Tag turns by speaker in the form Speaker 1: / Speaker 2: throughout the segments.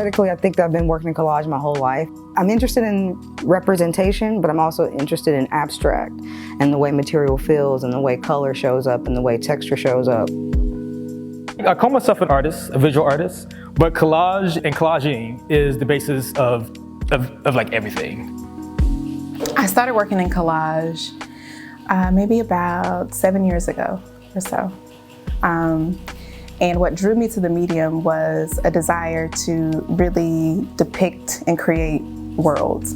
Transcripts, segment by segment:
Speaker 1: theoretically, I think that I've been working in collage my whole life. I'm interested in representation, but I'm also interested in abstract and the way material feels and the way color shows up and the way texture shows up.
Speaker 2: I call myself an artist, a visual artist, but collage and collaging is the basis of like everything.
Speaker 3: I started working in collage maybe about 7 years ago or so. And what drew me to the medium was a desire to really depict and create worlds.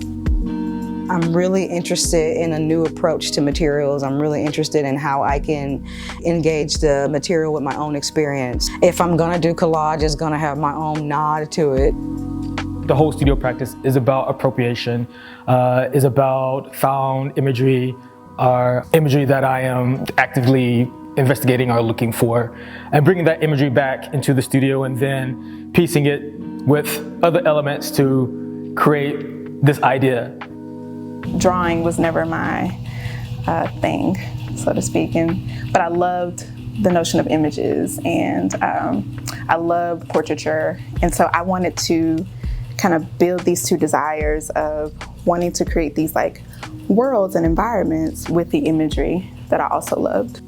Speaker 1: I'm really interested in a new approach to materials. I'm really interested in how I can engage the material with my own experience. If I'm gonna do collage, it's gonna have my own nod to it.
Speaker 2: The whole studio practice is about appropriation, is about found imagery, or imagery that I am actively investigating or looking for, and bringing that imagery back into the studio and then piecing it with other elements to create this idea.
Speaker 3: Drawing was never my thing, so to speak, but I loved the notion of images, and I loved portraiture, and so I wanted to kind of build these two desires of wanting to create these like worlds and environments with the imagery that I also loved.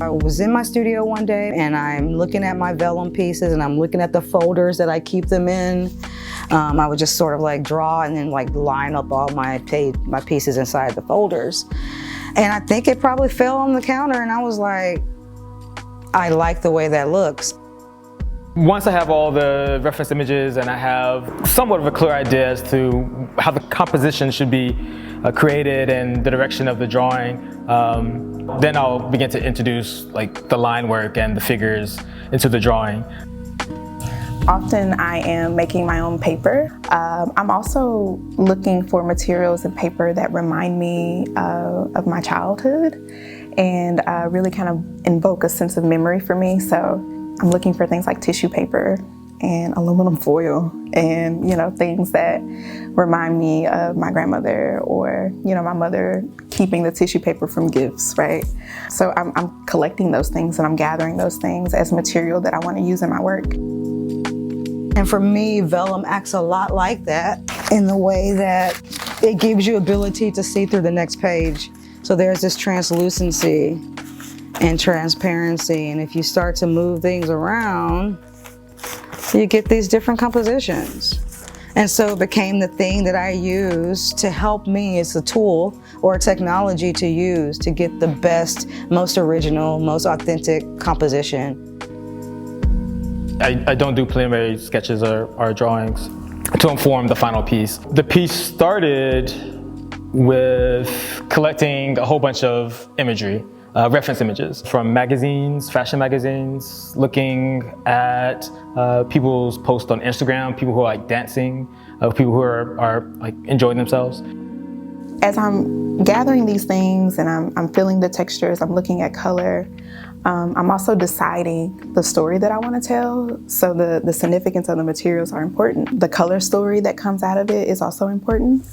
Speaker 1: I was in my studio one day and I'm looking at my vellum pieces and I'm looking at the folders that I keep them in. I would just sort of like draw and then like line up all my pieces inside the folders. And I think it probably fell on the counter and I was like, I like the way that looks.
Speaker 2: Once I have all the reference images and I have somewhat of a clear idea as to how the composition should be created and the direction of the drawing, then I'll begin to introduce like the line work and the figures into the drawing.
Speaker 3: Often I am making my own paper. I'm also looking for materials and paper that remind me of my childhood and really kind of invoke a sense of memory for me. So I'm looking for things like tissue paper and aluminum foil and, you know, things that remind me of my grandmother or, you know, my mother keeping the tissue paper from gifts, right? So I'm collecting those things and I'm gathering those things as material that I want to use in my work.
Speaker 1: And for me, vellum acts a lot like that in the way that it gives you ability to see through the next page. So there's this translucency and transparency, and if you start to move things around, you get these different compositions. And so it became the thing that I use to help me as a tool or a technology to use to get the best, most original, most authentic composition.
Speaker 2: I don't do preliminary sketches or drawings to inform the final piece. The piece started with collecting a whole bunch of imagery. Reference images from magazines, fashion magazines, looking at people's posts on Instagram, people who are like dancing, people who are like enjoying themselves.
Speaker 3: As I'm gathering these things and I'm feeling the textures, I'm looking at color, I'm also deciding the story that I want to tell. So the significance of the materials are important. The color story that comes out of it is also important.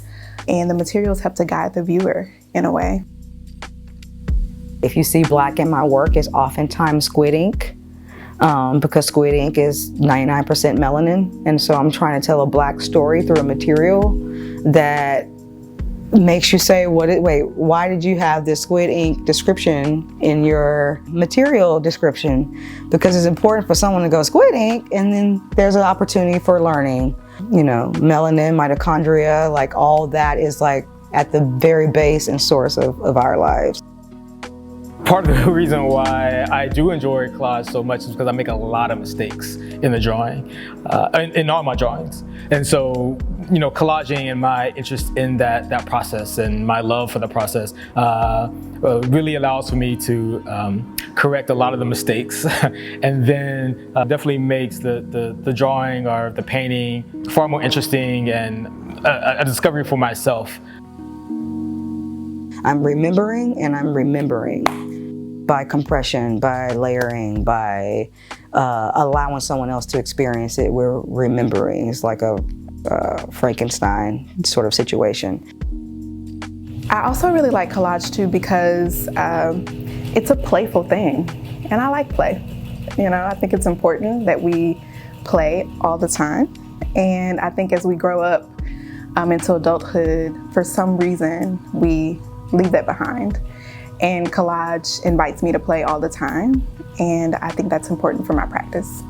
Speaker 3: And the materials help to guide the viewer in a way.
Speaker 1: If you see black in my work, it's oftentimes squid ink because squid ink is 99% melanin. And so I'm trying to tell a black story through a material that makes you say, wait, why did you have this squid ink description in your material description? Because it's important for someone to go squid ink, and then there's an opportunity for learning. You know, melanin, mitochondria, like all that is like at the very base and source of our lives.
Speaker 2: Part of the reason why I do enjoy collage so much is because I make a lot of mistakes in the drawing, in all my drawings. And so, you know, collaging and my interest in that process and my love for the process really allows for me to correct a lot of the mistakes and then definitely makes the drawing or the painting far more interesting and a discovery for myself.
Speaker 1: I'm remembering and I'm remembering. By compression, by layering, by allowing someone else to experience it, we're remembering. It's like a Frankenstein sort of situation.
Speaker 3: I also really like collage too because it's a playful thing, and I like play. You know, I think it's important that we play all the time. And I think as we grow up into adulthood, for some reason, we leave that behind. And collage invites me to play all the time. And I think that's important for my practice.